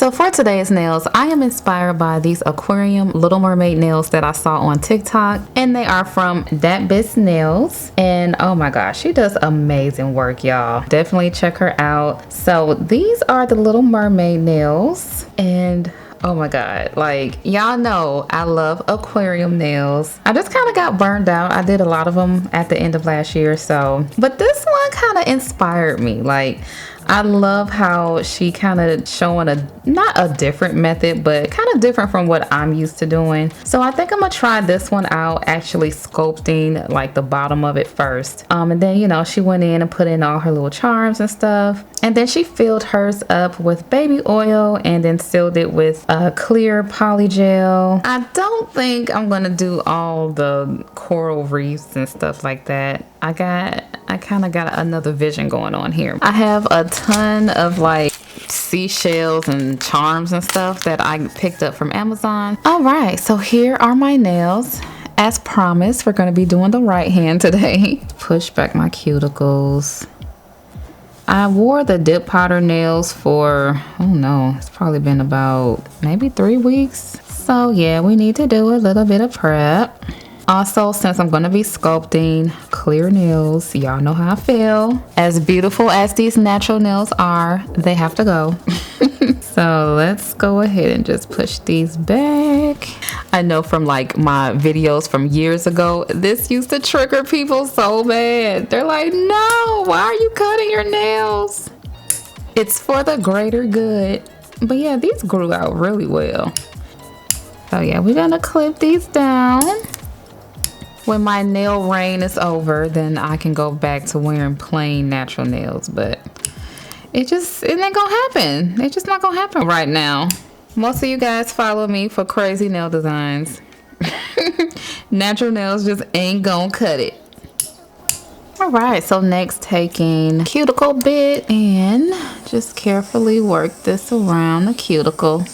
So for today's nails, I am inspired by these Aquarium Little Mermaid nails that I saw on TikTok, and they are from That Bitch Nails. And oh my gosh, she does amazing work, y'all. Definitely check her out. So these are the Little Mermaid nails, and oh my god, like y'all know I love aquarium nails. I just kind of got burned out. I did a lot of them at the end of last year, so but this one kind of inspired me. Like, I love how she kind of showing not a different method, but kind of different from what I'm used to doing. So I think I'm gonna try this one out, actually sculpting like the bottom of it first. And then, you know, she went in and put in all her little charms and stuff. And then she filled hers up with baby oil and then sealed it with a clear poly gel. I don't think I'm gonna do all the coral reefs and stuff like that. I kind of got another vision going on here. I have a ton of like seashells and charms and stuff that I picked up from Amazon. All right, so here are my nails. As promised, we're going to be doing the right hand today. Push back my cuticles. I wore the dip powder nails for, oh no, it's probably been about maybe 3 weeks. So yeah, we need to do a little bit of prep. Also, since I'm going to be sculpting clear nails, y'all know how I feel. As beautiful as these natural nails are, they have to go. So let's go ahead and just push these back. I know from like my videos from years ago, this used to trigger people so bad. They're like, no, why are you cutting your nails? It's for the greater good. But yeah, these grew out really well. So yeah, we're going to clip these down. When my nail reign is over, then I can go back to wearing plain natural nails, but it ain't gonna happen. It's just not gonna happen right now. Most of you guys follow me for crazy nail designs. Natural nails just ain't gonna cut it. All right, so next taking cuticle bit and just carefully work this around the cuticle.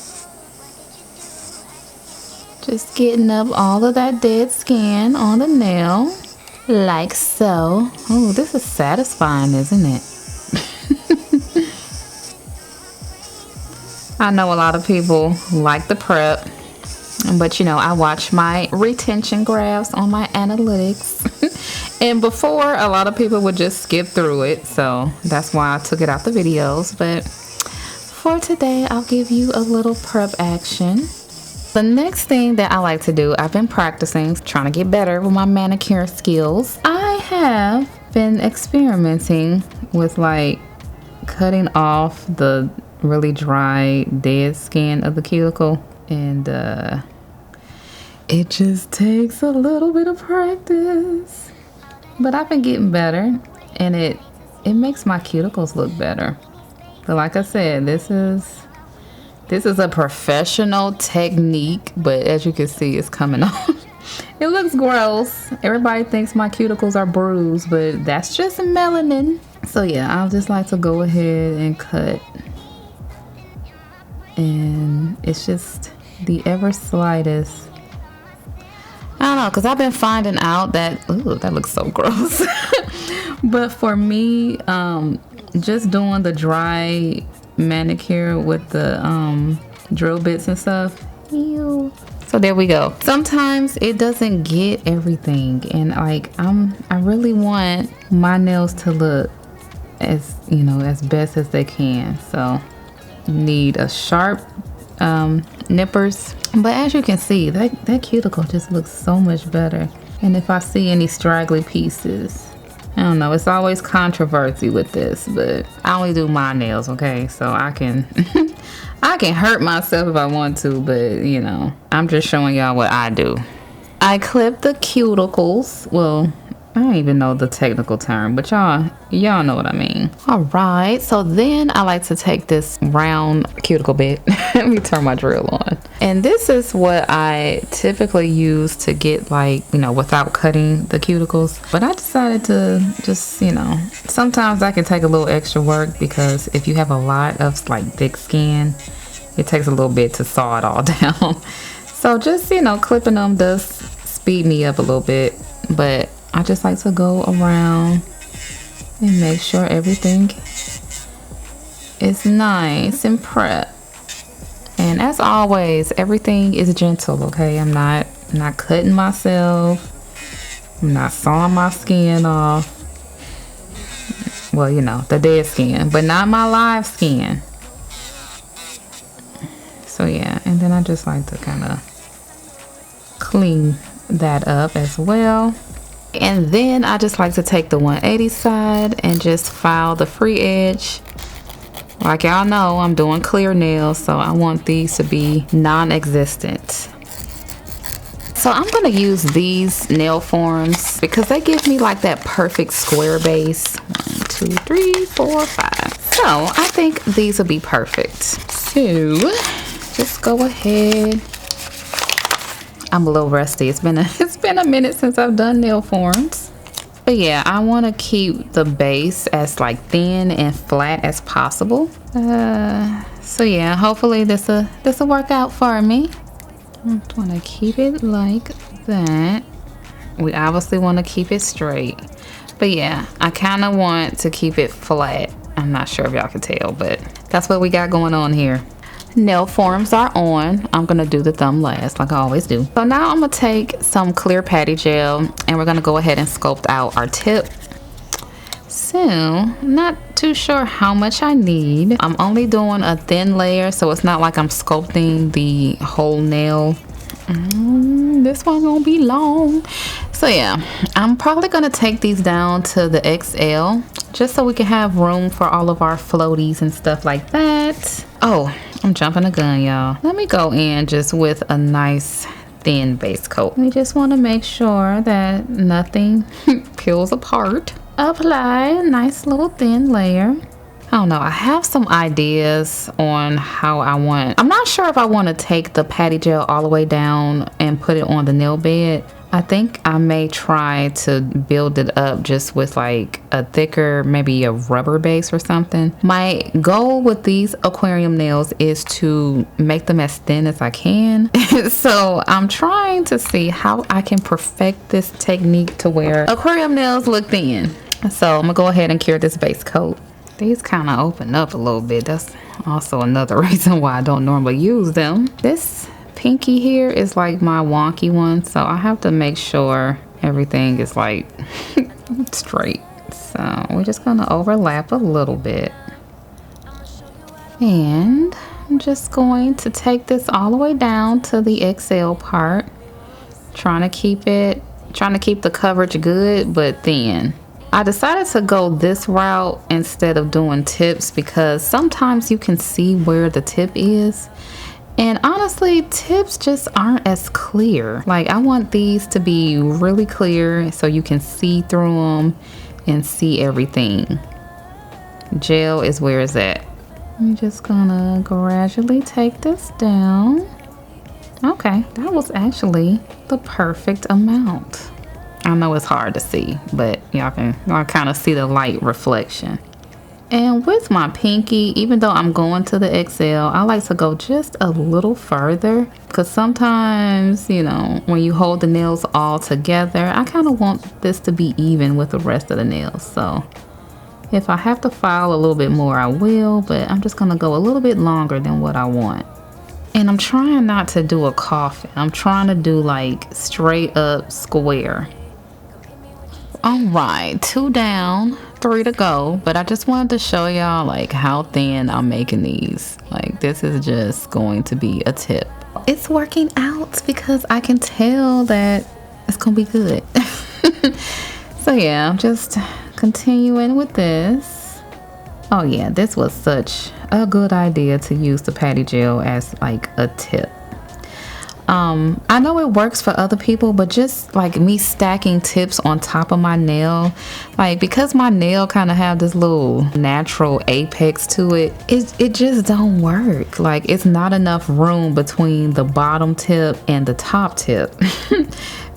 Just getting up all of that dead skin on the nail, like so. Oh, this is satisfying, isn't it? I know a lot of people like the prep, but you know, I watch my retention graphs on my analytics. And before, a lot of people would just skip through it, so that's why I took it out the videos. But for today, I'll give you a little prep action. The next thing that I like to do, I've been practicing, trying to get better with my manicure skills. I have been experimenting with like cutting off the really dry, dead skin of the cuticle. And it just takes a little bit of practice. But I've been getting better, and it makes my cuticles look better. But like I said, this is a professional technique, but as you can see, it's coming off. It looks gross. Everybody thinks my cuticles are bruised, but that's just melanin. So yeah, I'll just like to go ahead and cut. And it's just the ever slightest. I don't know, because I've been finding out that, ooh, that looks so gross. But for me, just doing the dry manicure with the drill bits and stuff. Ew. So there we go. Sometimes it doesn't get everything, and like I really want my nails to look as, you know, as best as they can. So you need a sharp nippers, but as you can see, that cuticle just looks so much better. And if I see any straggly pieces, I don't know, it's always controversy with this, but I only do my nails, okay? So I can I can hurt myself if I want to, but you know, I'm just showing y'all what I do. I clip the cuticles. Well, I don't even know the technical term, but y'all know what I mean. All right, so then I like to take this round cuticle bit. Let me turn my drill on. And this is what I typically use to get, like, you know, without cutting the cuticles. But I decided to just, you know, sometimes I can take a little extra work, because if you have a lot of like thick skin, it takes a little bit to saw it all down. So just, you know, clipping them does speed me up a little bit, but I just like to go around and make sure everything is nice and prepped. And as always, everything is gentle, okay? I'm not cutting myself. I'm not sawing my skin off. Well, you know, the dead skin, but not my live skin. So yeah, and then I just like to kind of clean that up as well. And then I just like to take the 180 side and just file the free edge. Like y'all know, I'm doing clear nails, so I want these to be non-existent. So I'm gonna use these nail forms because they give me like that perfect square base. 1, 2, 3, 4, 5. So I think these will be perfect. So just go ahead. I'm a little rusty. It's been a minute since I've done nail forms. But yeah, I want to keep the base as like thin and flat as possible. So yeah, hopefully this'll work out for me. I want to keep it like that. We obviously want to keep it straight. But yeah, I kind of want to keep it flat. I'm not sure if y'all can tell, but that's what we got going on here. Nail forms are on. I'm gonna do the thumb last like I always do. So now I'm gonna take some clear patty gel and we're gonna go ahead and sculpt out our tip. So not too sure how much I need. I'm only doing a thin layer, so it's not like I'm sculpting the whole nail. This one gonna be long. So yeah, I'm probably gonna take these down to the XL just so we can have room for all of our floaties and stuff like that. Oh, I'm jumping the gun, y'all. Let me go in just with a nice thin base coat. We just want to make sure that nothing peels apart. Apply a nice little thin layer. I don't know, I have some ideas on how I want. I'm not sure if I want to take the patty gel all the way down and put it on the nail bed. I think I may try to build it up just with like a thicker, maybe a rubber base or something. My goal with these aquarium nails is to make them as thin as I can. So I'm trying to see how I can perfect this technique to where aquarium nails look thin. So I'm gonna go ahead and cure this base coat. These kind of open up a little bit. That's also another reason why I don't normally use them. This pinky here is like my wonky one, so I have to make sure everything is like straight. So we're just gonna overlap a little bit. And I'm just going to take this all the way down to the XL part. Trying to keep the coverage good but thin. I decided to go this route instead of doing tips because sometimes you can see where the tip is. And honestly, tips just aren't as clear. Like I want these to be really clear so you can see through them and see everything. Gel is where it's at. I'm just gonna gradually take this down. Okay, that was actually the perfect amount. I know it's hard to see, but y'all kind of see the light reflection. And with my pinky, even though I'm going to the XL, I like to go just a little further because sometimes, you know, when you hold the nails all together, I kind of want this to be even with the rest of the nails. So if I have to file a little bit more, I will, but I'm just gonna go a little bit longer than what I want. And I'm trying not to do a coffin. I'm trying to do like straight up square. All right, 2 down, 3 to go. But I just wanted to show y'all like how thin I'm making these. Like this is just going to be a tip. It's working out because I can tell that it's gonna be good. So yeah, I'm just continuing with this. Oh yeah, this was such a good idea to use the patty gel as like a tip. I know it works for other people, but just like me stacking tips on top of my nail, like because my nail kind of have this little natural apex to it, it just don't work. Like it's not enough room between the bottom tip and the top tip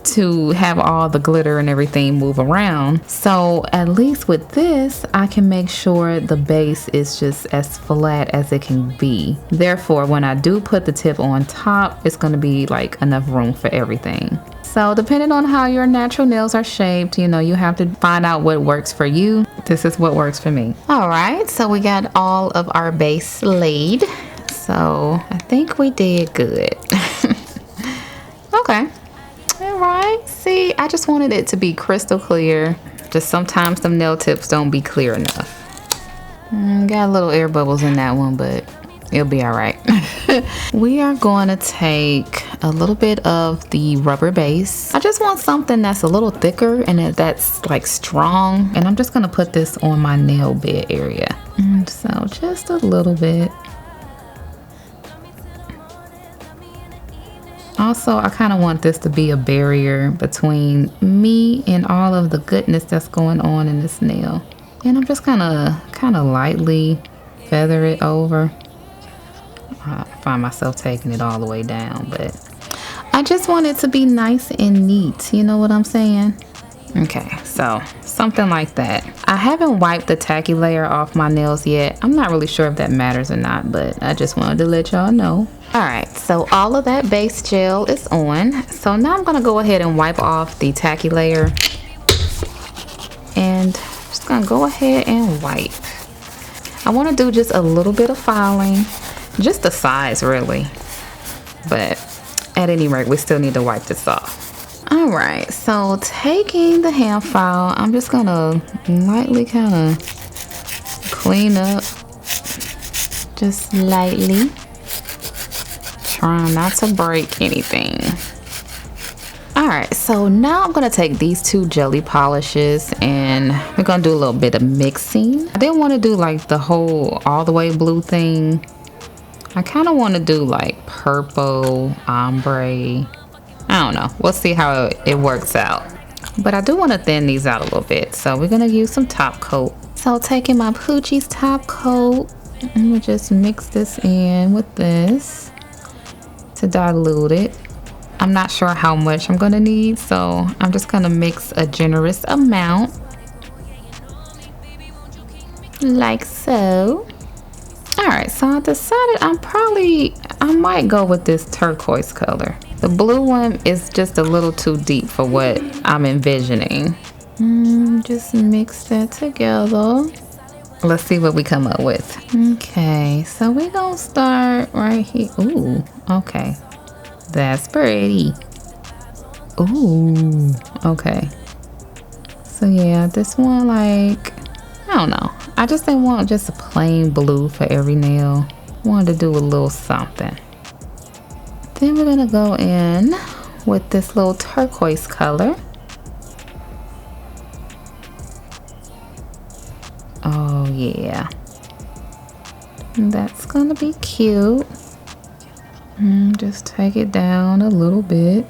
to have all the glitter and everything move around. So at least with this, I can make sure the base is just as flat as it can be. Therefore, when I do put the tip on top, it's gonna be like enough room for everything. So depending on how your natural nails are shaped, you know, you have to find out what works for you. This is what works for me. All right, so we got all of our base laid. So I think we did good. Okay. All right. See, I just wanted it to be crystal clear. Just sometimes the nail tips don't be clear enough. Got a little air bubbles in that one, but it'll be all right. We are going to take a little bit of the rubber base. I just want something that's a little thicker and that's like strong. And I'm just going to put this on my nail bed area. And so just a little bit. Also, I kind of want this to be a barrier between me and all of the goodness that's going on in this nail. And I'm just kind of lightly feather it over. I find myself taking it all the way down, but I just want it to be nice and neat. You know what I'm saying? Okay, so something like that. I haven't wiped the tacky layer off my nails yet. I'm not really sure if that matters or not, but I just wanted to let y'all know. All right, so all of that base gel is on. So now I'm gonna go ahead and wipe off the tacky layer. And just gonna go ahead and wipe. I wanna do just a little bit of filing. Just the sides really, but at any rate we still need to wipe this off. All right, so taking the hand file, I'm just gonna lightly kind of clean up, just lightly, trying not to break anything. All right, so now I'm gonna take these two jelly polishes and we're gonna do a little bit of mixing. I didn't want to do like the whole all the way blue thing. I kind of want to do like purple, ombre. I don't know. We'll see how it works out. But I do want to thin these out a little bit. So we're going to use some top coat. So taking my Poochie's top coat, I'm going to just mix this in with this to dilute it. I'm not sure how much I'm going to need. So I'm just going to mix a generous amount. Like so. Alright, so I decided I might go with this turquoise color. The blue one is just a little too deep for what I'm envisioning. Just mix that together. Let's see what we come up with. Okay, so we're gonna start right here. Ooh, okay. That's pretty. Ooh, okay. So yeah, this one like, I don't know. I just didn't want just a plain blue for every nail. Wanted to do a little something. Then we're gonna go in with this little turquoise color. Oh yeah. That's gonna be cute. Just take it down a little bit.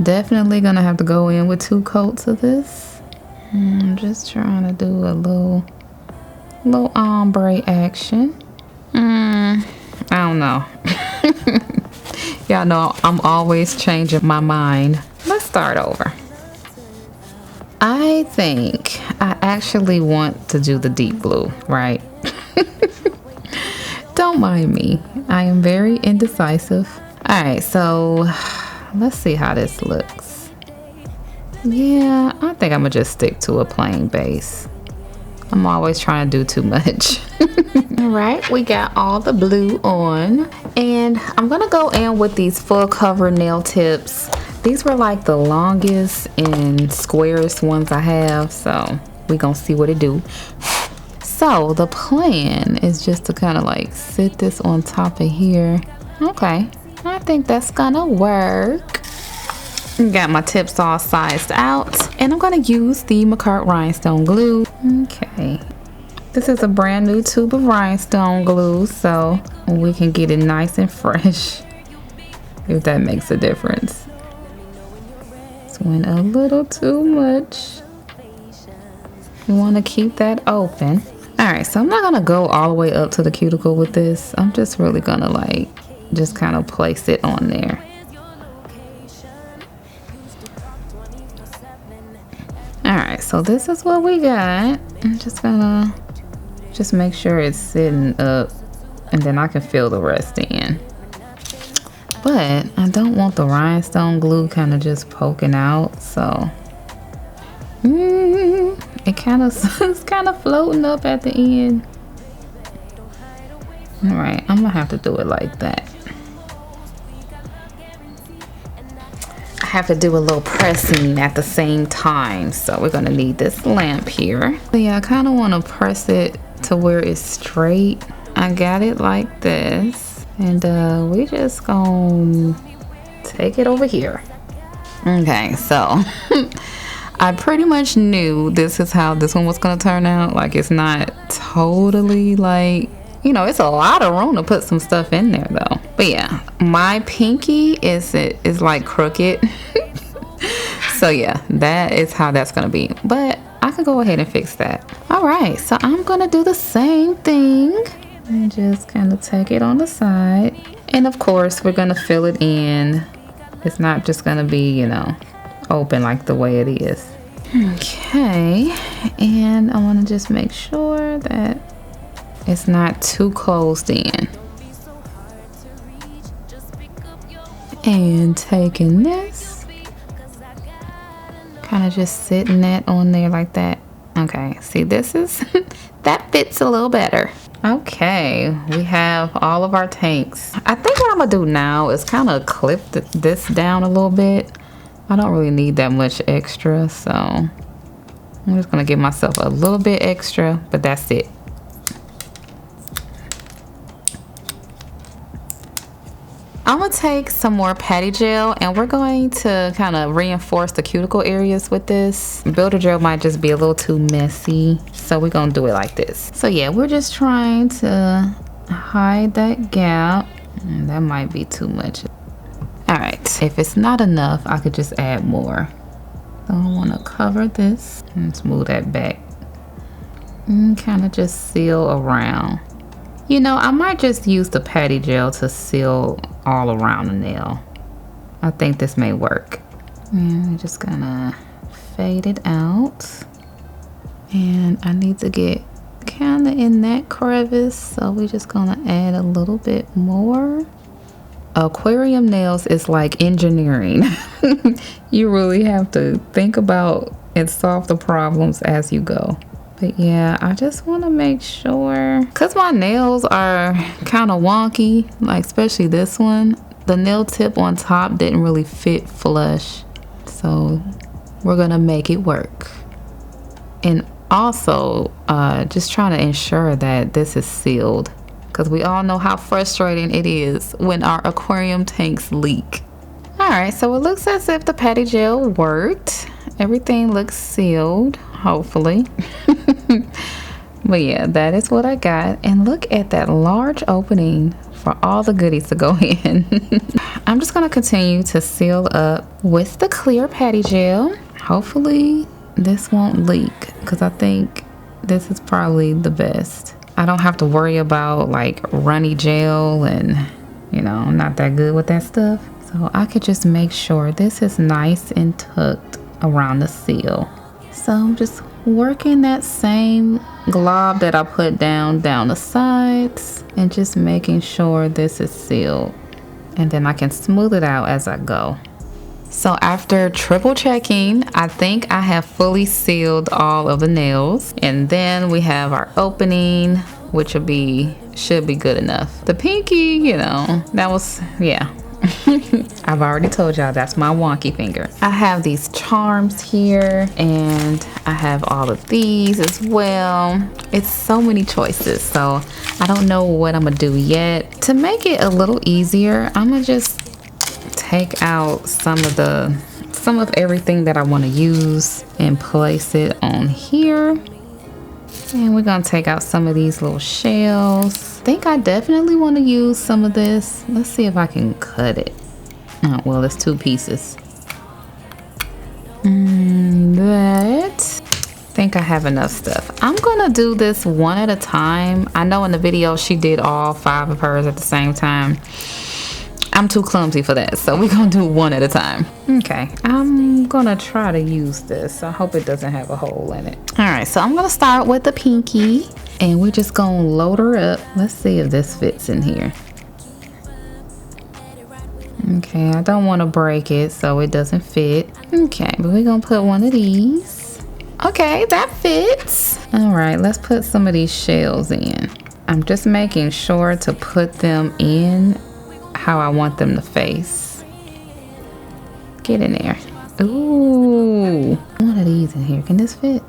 Definitely gonna have to go in with 2 coats of this. I'm just trying to do a little ombre action. I don't know. Y'all know I'm always changing my mind. Let's start over. I think I actually want to do the deep blue, right? Don't mind me. I am very indecisive. All right, so let's see how this looks. Yeah, I think I'm gonna just stick to a plain base. I'm always trying to do too much. All right, we got all the blue on, and I'm gonna go in with these full cover nail tips. These were like the longest and squarest ones I have, so we gonna see what it do. So the plan is just to kind of like sit this on top of here. Okay, I think that's gonna work. Got my tips all sized out, and I'm gonna use the McCart rhinestone glue. Okay, this is a brand new tube of rhinestone glue, so we can get it nice and fresh, if that makes a difference. This went a little too much. You want to keep that open. All right, so I'm not gonna go all the way up to the cuticle with this. I'm just really gonna like just kind of place it on there. Alright, so this is what we got. I'm just gonna make sure it's sitting up, and then I can fill the rest in. But I don't want the rhinestone glue kind of just poking out, so it's kind of floating up at the end. All right, I'm gonna have to do it like that. I have to do a little pressing at the same time, so we're gonna need this lamp here. But yeah, I kind of want to press it to where it's straight. I got it like this, and we just gonna take it over here. Okay, so I pretty much knew this is how this one was gonna turn out. Like, it's not totally like, you know, it's a lot of room to put some stuff in there though. But yeah, my pinky is like crooked. So yeah, that is how that's gonna be. But I could go ahead and fix that. All right, so I'm gonna do the same thing and just kind of take it on the side. And of course, we're gonna fill it in. It's not just gonna be, you know, open like the way it is. Okay, and I want to just make sure that it's not too closed in. And taking this, kind of just sitting that on there like that. Okay, see, this is that fits a little better. Okay, we have all of our tanks. I think what I'm gonna do now is kind of clip this down a little bit. I don't really need that much extra, so I'm just gonna give myself a little bit extra, but that's it. I'm gonna take some more patty gel and we're going to kind of reinforce the cuticle areas with this. Builder gel might just be a little too messy, so we're gonna do it like this. So yeah, we're just trying to hide that gap. That might be too much. All right, if it's not enough, I could just add more. So I want to cover this and smooth that back and kind of just seal around. You know, I might just use the patty gel to seal all around the nail. I think this may work. And we're just gonna fade it out. And I need to get kind of in that crevice, so we're just gonna add a little bit more. Aquarium nails is like engineering. You really have to think about and solve the problems as you go. But yeah, I just want to make sure, because my nails are kind of wonky, like especially this one, the nail tip on top didn't really fit flush, so we're gonna make it work. And also just trying to ensure that this is sealed, because we all know how frustrating it is when our aquarium tanks leak. All right, so it looks as if the patty gel worked. Everything looks sealed, hopefully. But yeah, that is what I got. And look at that large opening for all the goodies to go in. I'm just gonna continue to seal up with the clear patty gel. Hopefully this won't leak, because I think this is probably the best. I don't have to worry about like runny gel, and you know, I'm not that good with that stuff. So I could just make sure this is nice and tucked around the seal. So I'm just working that same glob that I put down the sides and just making sure this is sealed. And then I can smooth it out as I go. So after triple checking, I think I have fully sealed all of the nails. And then we have our opening, which should be good enough. The pinky, you know, that was, yeah. I've already told y'all that's my wonky finger. I have these charms here, and I have all of these as well. It's so many choices, so I don't know what I'm gonna do yet. To make it a little easier, I'm gonna just take out some of everything that I want to use and place it on here. And we're gonna take out some of these little shells. I think I definitely want to use some of this. Let's see if I can cut it. Oh, well, it's 2 pieces. But I think I have enough stuff. I'm gonna do this one at a time. I know in the video she did all 5 of hers at the same time. I'm too clumsy for that, so we're gonna do one at a time. Okay, I'm gonna try to use this. I hope it doesn't have a hole in it. All right, so I'm gonna start with the pinky, and we're just gonna load her up. Let's see if this fits in here. Okay, I don't want to break it so it doesn't fit. Okay, but we're gonna put one of these. Okay, that fits. All right, let's put some of these shells in. I'm just making sure to put them in how I want them to face. Get in there. Ooh, one of these in here. Can this fit?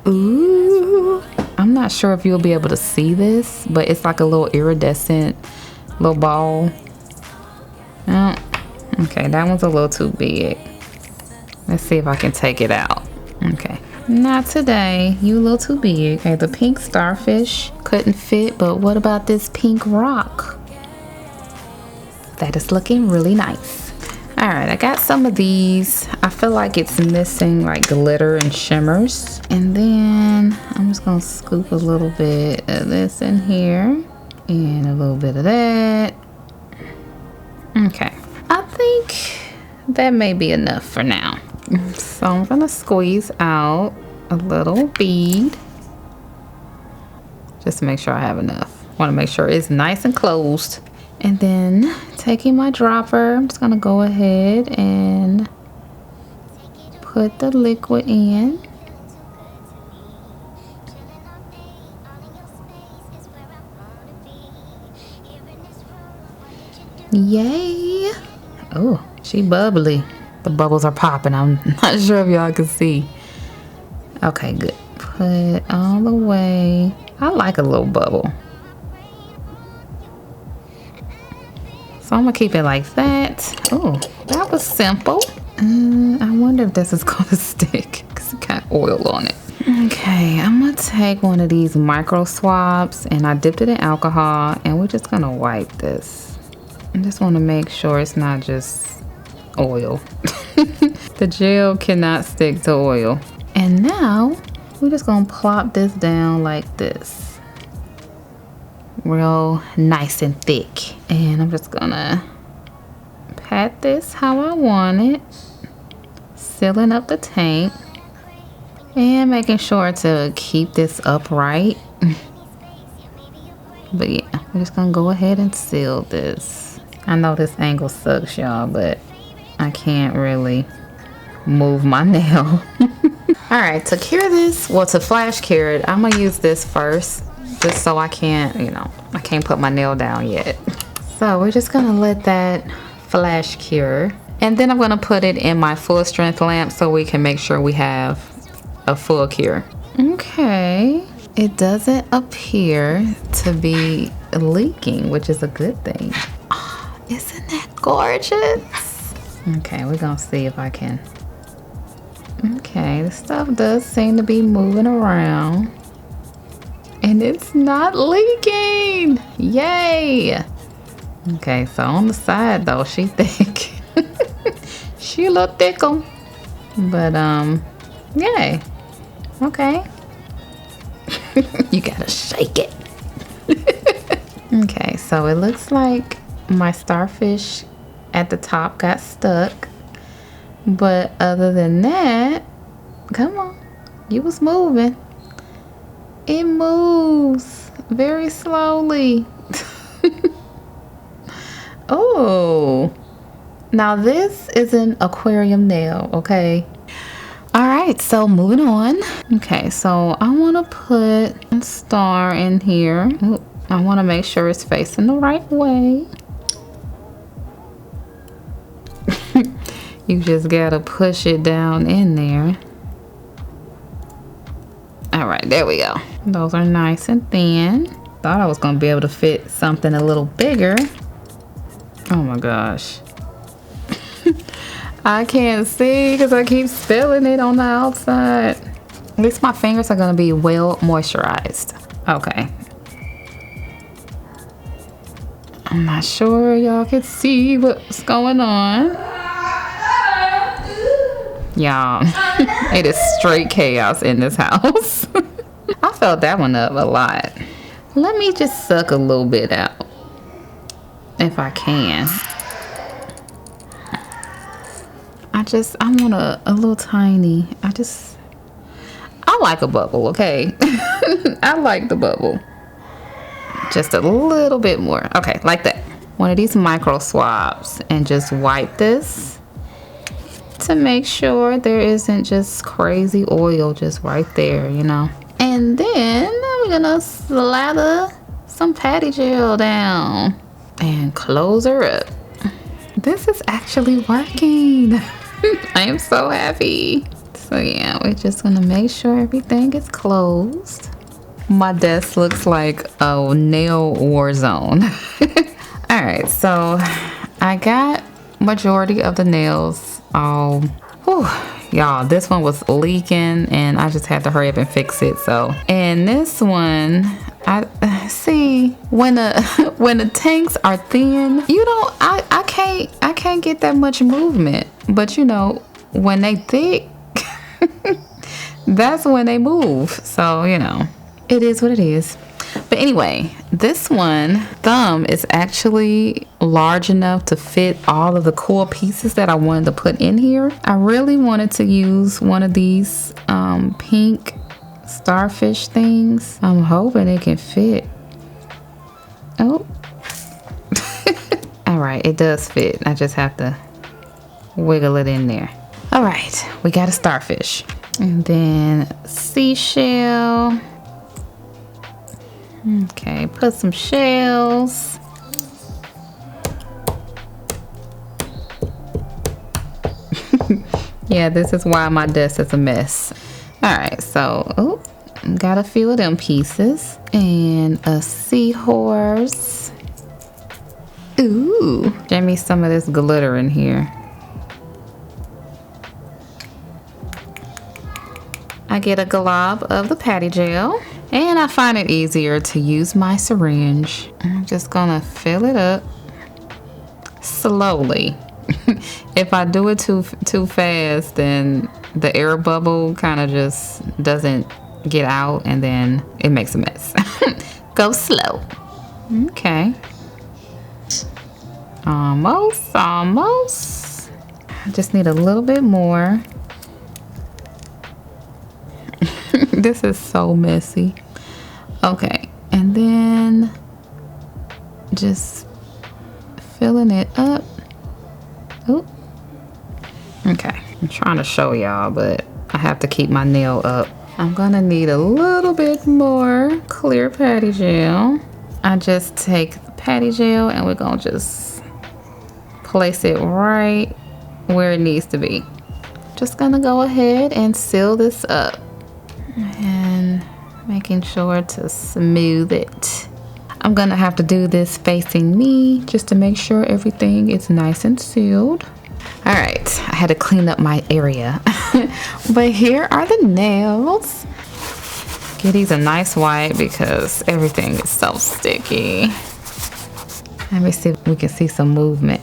Ooh. I'm not sure if you'll be able to see this, but it's like a little iridescent little ball. Oh, okay, that one's a little too big. Let's see if I can take it out. Okay, not today. You a little too big. Okay, the pink starfish couldn't fit, but what about this pink rock? That is looking really nice. All right, I got some of these. I feel like it's missing like glitter and shimmers. And then I'm just gonna scoop a little bit of this in here and a little bit of that. Okay, I think that may be enough for now. So I'm gonna squeeze out a little bead just to make sure I have enough. Want to make sure it's nice and closed. And then taking my dropper, I'm just gonna go ahead and put the liquid in. Yay! Oh, she bubbly. The bubbles are popping. I'm not sure if y'all can see. Okay, good. Put all the way. I like a little bubble. So I'm gonna keep it like that. Oh, that was simple. I wonder if this is gonna stick because it got oil on it. Okay, I'm gonna take one of these micro swabs and I dipped it in alcohol and we're just gonna wipe this. I just wanna make sure it's not just oil. The gel cannot stick to oil. And now we're just gonna plop this down like this. Real nice and thick. And I'm just gonna pat this how I want it, sealing up the tank and making sure to keep this upright. But yeah, we're just gonna go ahead and seal this. I know this angle sucks, y'all, but I can't really move my nail. All right, to cure this, well, to flash cure it, I'm gonna use this first just so I can't, I can't put my nail down yet. So we're just gonna let that flash cure. And then I'm gonna put it in my full strength lamp so we can make sure we have a full cure. Okay, it doesn't appear to be leaking, which is a good thing. Oh, isn't that gorgeous? Okay, we're gonna see if I can. Okay, the stuff does seem to be moving around. And it's not leaking. Yay. Okay, so on the side though, she thick. She a little thickle. But yay. Okay. You gotta shake it. Okay, so it looks like my starfish at the top got stuck. But other than that, come on, you was moving. It moves very slowly. Oh, now this is an aquarium nail, okay? All right, so moving on. Okay, so I want to put a star in here. Ooh, I want to make sure it's facing the right way. You just gotta push it down in there. All right, there we go. Those are nice and thin. Thought I was gonna be able to fit something a little bigger. Oh my gosh. I can't see because I keep spilling it on the outside. At least my fingers are gonna be well moisturized. Okay. I'm not sure y'all can see what's going on. Y'all, it is straight chaos in this house. I felt that one up a lot. Let me just suck a little bit out if I can. I want a little tiny. I like a bubble, okay? I like the bubble. Just a little bit more. Okay, like that. One of these micro swabs and just wipe this to make sure there isn't just crazy oil just right there, And then we're gonna slather some patty gel down and close her up. This is actually working. I am so happy. So yeah, we're just gonna make sure everything is closed. My desk looks like a nail war zone. All right, so I got majority of the nails all. Whew, y'all, this one was leaking and I just had to hurry up and fix it. So, and this one, I see when the tanks are thin, you don't, I can't get that much movement. But you know, when they thick, that's when they move. So, you know, it is what it is. But anyway, this one thumb is actually large enough to fit all of the core pieces that I wanted to put in here. I really wanted to use one of these pink starfish things. I'm hoping it can fit. Oh. All right, it does fit. I just have to wiggle it in there. All right, we got a starfish. And then seashell. Okay, put some shells. Yeah, this is why my desk is a mess. All right, so got a few of them pieces and a seahorse. Ooh, give me some of this glitter in here. I get a glob of the patty gel, and I find it easier to use my syringe. I'm just gonna fill it up slowly. If I do it too fast, then the air bubble kind of just doesn't get out and then it makes a mess. Go slow. Okay. Almost. I just need a little bit more. This is so messy. Okay, and then just filling it up. Oop. Okay, I'm trying to show y'all, but I have to keep my nail up. I'm gonna need a little bit more clear patty gel. I just take the patty gel and we're gonna just place it right where it needs to be. Just gonna go ahead and seal this up and making sure to smooth it. I'm gonna have to do this facing me just to make sure everything is nice and sealed. All right, I had to clean up my area. But here are the nails. Get these a nice white because everything is so sticky. Let me see if we can see some movement.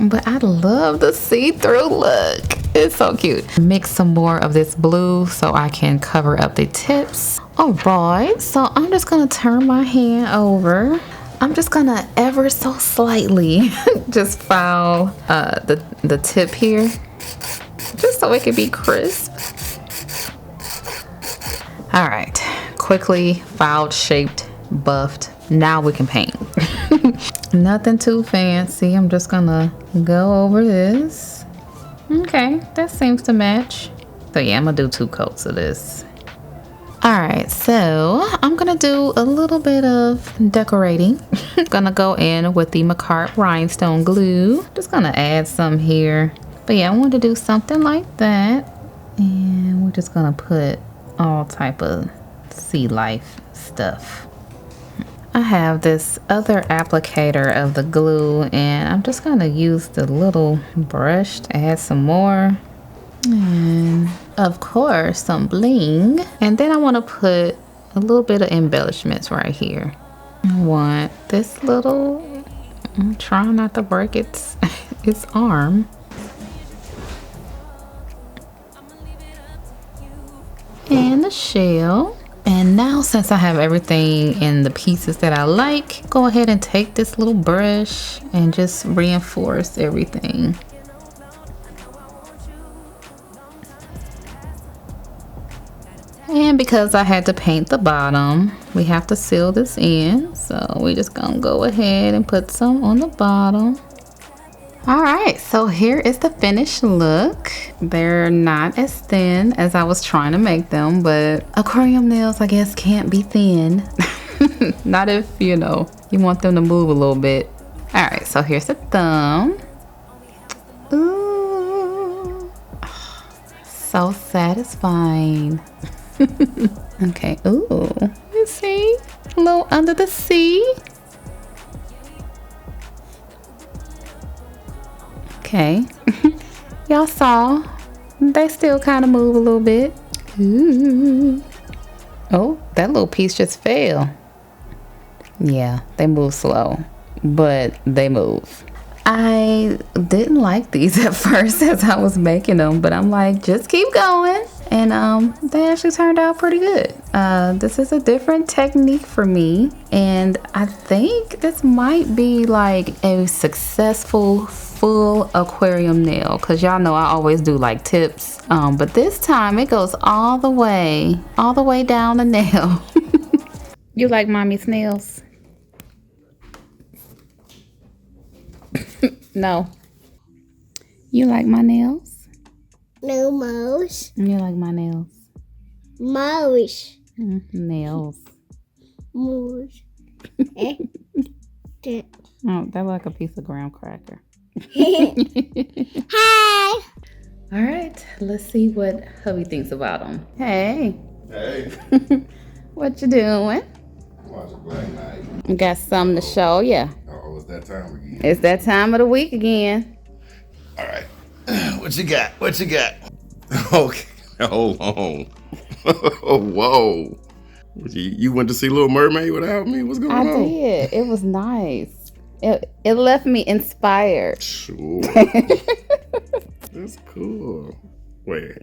But I love the see-through look. It's so cute. Mix some more of this blue so I can cover up the tips. All right, so I'm just gonna turn my hand over. I'm just gonna ever so slightly just file the tip here, just so it can be crisp. All right, quickly filed, shaped, buffed. Now we can paint. Nothing too fancy. I'm just gonna go over this. Okay, that seems to match. So yeah, I'm gonna do 2 coats of this. All right, so I'm gonna do a little bit of decorating. Gonna go in with the McCart rhinestone glue. Just gonna add some here. But yeah, I want to do something like that. And we're just gonna put all type of sea life stuff. I have this other applicator of the glue and I'm just gonna use the little brush to add some more. And of course some bling. And then I want to put a little bit of embellishments right here. I want this little, I'm trying not to break its arm. And the shell. And now since I have everything in the pieces that I like, go ahead and take this little brush and just reinforce everything. And because I had to paint the bottom, we have to seal this in. So we're just gonna go ahead and put some on the bottom. All right, so here is the finished look. They're not as thin as I was trying to make them, but aquarium nails, I guess, can't be thin. Not if, you know, you want them to move a little bit. All right, so here's the thumb. Ooh, so satisfying. Okay, ooh, you see, a little under the sea. Okay, y'all saw, they still kind of move a little bit. Ooh. Oh, that little piece just fell. Yeah, they move slow, but they move. I didn't like these at first as I was making them, but I'm like, just keep going. And they actually turned out pretty good. This is a different technique for me, and I think this might be like a successful full aquarium nail, because y'all know I always do like tips, but this time it goes all the way down the nail. You like mommy's nails? No. You like my nails? No, mouse. You like my nails? Mouse. Nails. Mouse. Oh, that's like a piece of graham cracker. Hi. All right, let's see what hubby thinks about them. Hey. Hey. What you doing? Watching Black Knight. You got something to show ya. Oh, it's that time again. It's that time of the week again. All right. What you got? What you got? Okay. Hold on. Whoa. You went to see Little Mermaid without me? What's going on? I did. It was nice. It left me inspired. Sure. That's cool. Wait.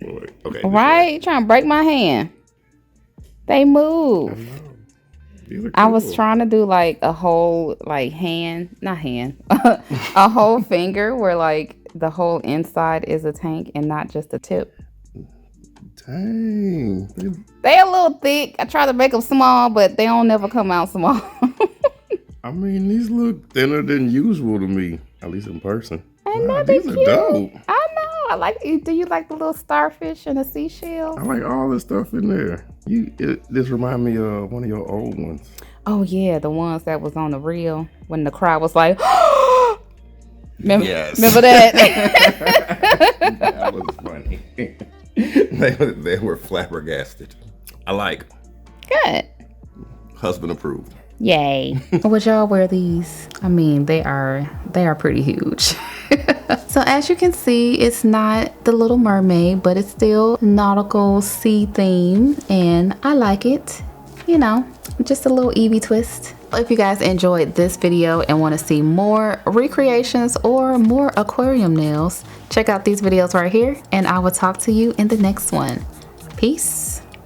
Okay. Right? You trying to break my hand. They move. These are cool. I was trying to do like a whole like a whole finger where like the whole inside is a tank and not just the tip. Dang. They a little thick. I try to make them small, but they don't never come out small. I mean, these look thinner than usual to me, at least in person. And Wow, they these are cute. dope. I know. I like. Do you like the little starfish and the seashells? I like all this stuff in there. This remind me of one of your old ones. Oh yeah, the ones that was on the reel when the crowd was like, remember, Yes. remember that? That was funny. They were flabbergasted. I like. Good. Husband approved. Yay. Would y'all wear these? I mean, they are pretty huge. So as you can see, it's not the Little Mermaid, but it's still nautical sea theme, and I like it. You know, just a little Eevee twist. If you guys enjoyed this video and want to see more recreations or more aquarium nails, check out these videos right here, and I will talk to you in the next one. Peace.